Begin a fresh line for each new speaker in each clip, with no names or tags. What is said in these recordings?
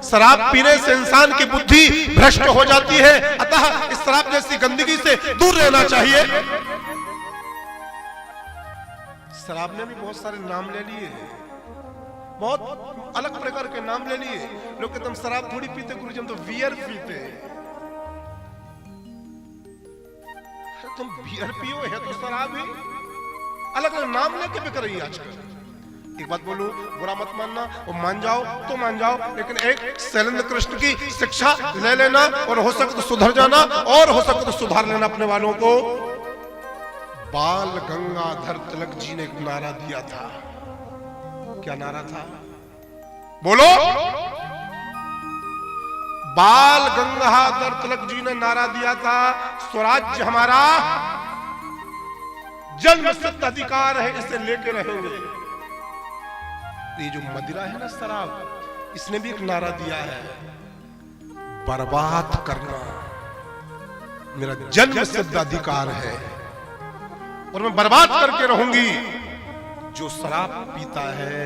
शराब पीने से इंसान की बुद्धि भ्रष्ट हो जाती है, अतः इस शराब जैसी गंदगी से दूर रहना चाहिए। शराब ने भी बहुत सारे नाम ले लिए, बहुत अलग प्रकार के नाम ले लिए। लोग कहते हम शराब थोड़ी पीते गुरुजी, हम तो बियर पीते। तुम बियर पियो है तो शराब ही अलग अलग नाम लेके बिक रही है आजकल। एक बात बोलूं, बुरा मत मानना, और मान जाओ तो मान जाओ, लेकिन एक शैलेंद्र कृष्ण की शिक्षा ले लेना और हो सके तो सुधर जाना, और हो सके तो सुधार लेना अपने वालों को। बाल गंगाधर तिलक जी ने एक नारा दिया था। क्या नारा था? बोलो। बाल गंगाधर तिलक जी ने नारा दिया था, स्वराज्य हमारा जन्म सिद्ध अधिकार है, इसे लेके रहेंगे। ये जो मदिरा है ना, शराब, इसने भी एक नारा दिया है, बर्बाद करना मेरा जन्म सिद्ध अधिकार है और मैं बर्बाद करके रहूंगी। जो शराब पीता है,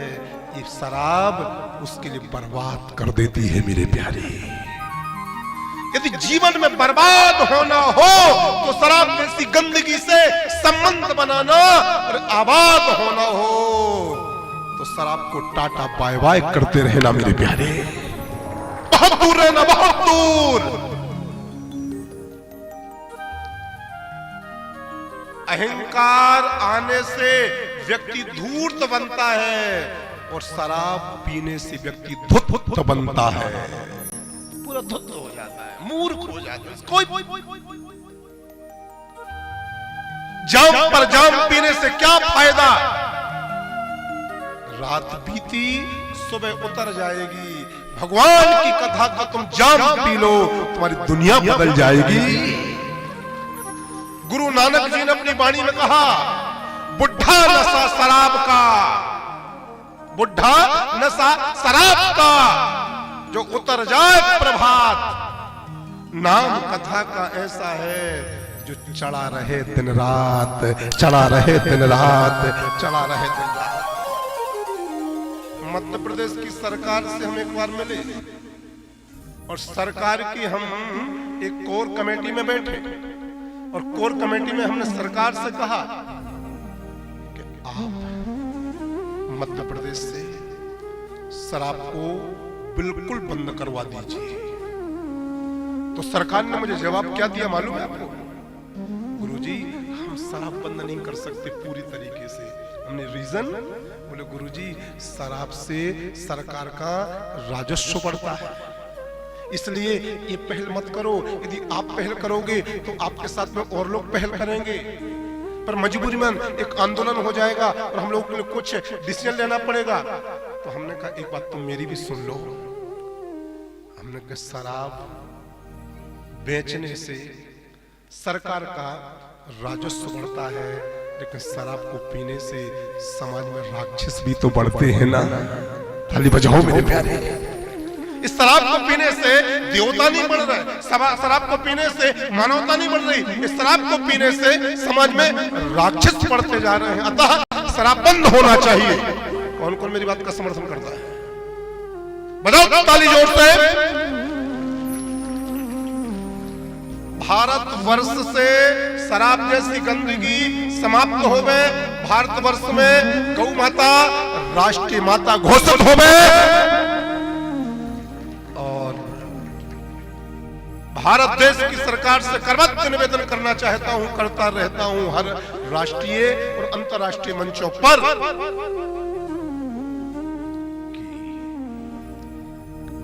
ये शराब उसके लिए बर्बाद कर देती है मेरे प्यारे। यदि जीवन में बर्बाद होना हो तो शराब जैसी गंदगी से संबंध बनाना, और आबाद होना हो तो शराब को टाटा बाय बाय करते रहना मेरे प्यारे। बहुत दूर रहना, बहुत दूर। अहंकार आने से व्यक्ति धूर्त बनता है और शराब पीने से व्यक्ति धूर्त बनता है, पूरा धूर्त हो जाता है, मूर्ख हो जाता है। कोई जाम पर जाम पीने से क्या फायदा? रात बीती सुबह उतर जाएगी। भगवान की कथा का तुम जाम पी लो, तुम्हारी दुनिया बदल जाएगी। गुरु नानक जी ने अपनी वाणी में कहा, बुढ़ा नशा शराब का, बुढ़ा नशा शराब का, जो उतर जाए प्रभात। नाम कथा का ऐसा है जो चढ़ा रहे दिन रात, चढ़ा रहे दिन रात, चढ़ा रहे दिन रात। मध्य प्रदेश की सरकार से हम एक बार मिले और सरकार की हम एक कोर कमेटी में बैठे, और कोर कमेटी में हमने सरकार से कहा कि आप मध्य प्रदेश से शराब को बिल्कुल बंद करवा दीजिए। तो सरकार ने मुझे जवाब क्या दिया मालूम है आपको? गुरुजी, हम शराब बंद नहीं कर सकते पूरी तरीके से। हमने रीजन बोले, गुरुजी शराब से सरकार का राजस्व बढ़ता है, इसलिए ये पहल मत करो। यदि आप पहल करोगे तो आपके साथ में और लोग पहल करेंगे, पर मजबूरी में एक आंदोलन हो जाएगा और हम लोगों के लिए कुछ डिसीजन लेना पड़ेगा। तो हमने कहा एक बात तुम मेरी भी सुन लो। हमने कहा शराब बेचने से सरकार का राजस्व बढ़ता है, लेकिन शराब को पीने से समाज में राक्षस भी तो बढ़ते हैं ना। ताली बजाओ मेरे प्यारे। इस शराब को पीने से देवता नहीं बढ़ रहा, शराब को पीने से मानवता नहीं बढ़ रही, इस शराब को पीने से समाज में राक्षस बढ़ते जा रहे हैं। अतः शराब बंद होना चाहिए। कौन कौन मेरी बात का समर्थन करता है? बजाओ ताली जोर से। भारत वर्ष से शराब जैसी गंदगी समाप्त हो गए। भारत वर्ष में गौ माता राष्ट्रीय माता घोषित हो गए और भारत देश की सरकार से करवत निवेदन करना चाहता हूं, करता रहता हूं हर राष्ट्रीय और अंतर्राष्ट्रीय मंचों पर,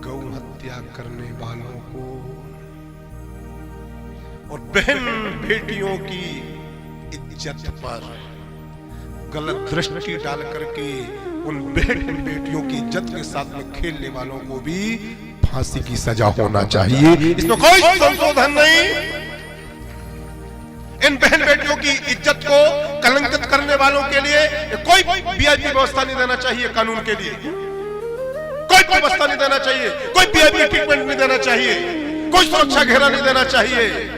गौ हत्या करने वालों को और बहन बेटियों की इज्जत पर गलत दृष्टि डाल करके उन बहन बेटियों की इज्जत के साथ में खेलने वालों को भी फांसी की सजा होना चाहिए। इसमें कोई संशोधन नहीं। इन बहन बेटियों की इज्जत को कलंकित करने वालों के लिए कोई वीआईपी व्यवस्था नहीं देना चाहिए। कानून के लिए कोई व्यवस्था नहीं देना चाहिए, कोई वीआईपी ट्रीटमेंट नहीं देना चाहिए, कोई सुरक्षा घेरा नहीं देना चाहिए।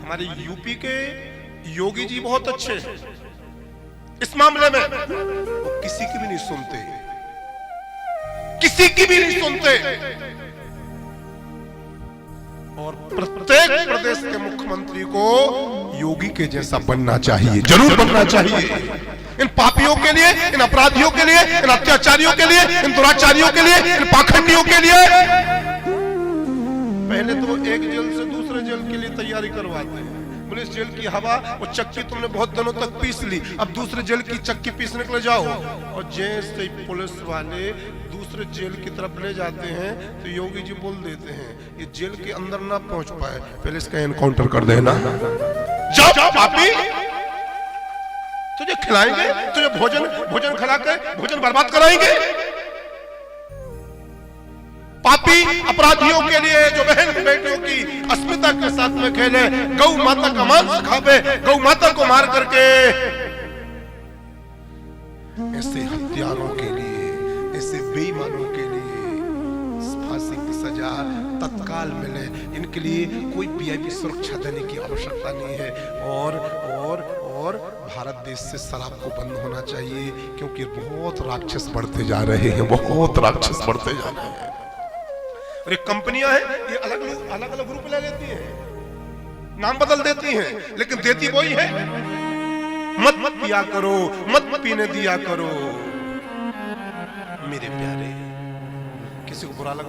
हमारे यूपी के योगी जी बहुत अच्छे हैं इस मामले में, वो किसी की भी नहीं सुनते। किसी की भी नहीं सुनते। और प्रत्येक प्रदेश के मुख्यमंत्री को योगी के जैसा बनना चाहिए, जरूर बनना चाहिए। इन पापियों के लिए, इन अपराधियों के लिए, इन अत्याचारियों के लिए, इन दुराचारियों के लिए, इन पाखंडियों के लिए पहले तो एक जेल से दूसरे जेल के लिए तैयारी करवाते हैं। बोले इस जेल की हवा वो चक्की तुमने बहुत दिनों तक पीस ली, अब दूसरे जेल की चक्की पीसने के लिए जाओ। और जैसे पुलिस वाले दूसरे जेल की तरफ ले जाते हैं तो योगी जी बोल देते हैं ये जेल के अंदर ना पहुंच पाए, पहले इसका एनकाउंटर कर देना। जाओ पापी, तुझे खिलाएंगे, तुझे भोजन खिलाकर भोजन बर्बाद कराएंगे। पापी अपराधियों के लिए जो बहन बेटियों की अस्मिता के साथ में खेले, गौ माता का मांस खावे, गौ माता को मार करके, ऐसे हत्यारों के लिए, ऐसे बेईमानों के लिए फांसी की सजा तत्काल मिले, इनके लिए कोई वीआईपी सुरक्षा देने की आवश्यकता नहीं है। और भारत देश से शराब को बंद होना चाहिए, क्योंकि बहुत राक्षस बढ़ते जा रहे हैं, बहुत राक्षस बढ़ते जा रहे हैं। और ये कंपनियां हैं, ये अलग अलग ग्रुप ले लेती हैं, नाम बदल देती हैं, लेकिन देती वही है। मत पिया करो, मत पीने दिया करो। मेरे प्यारे, किसी को बुरा लगा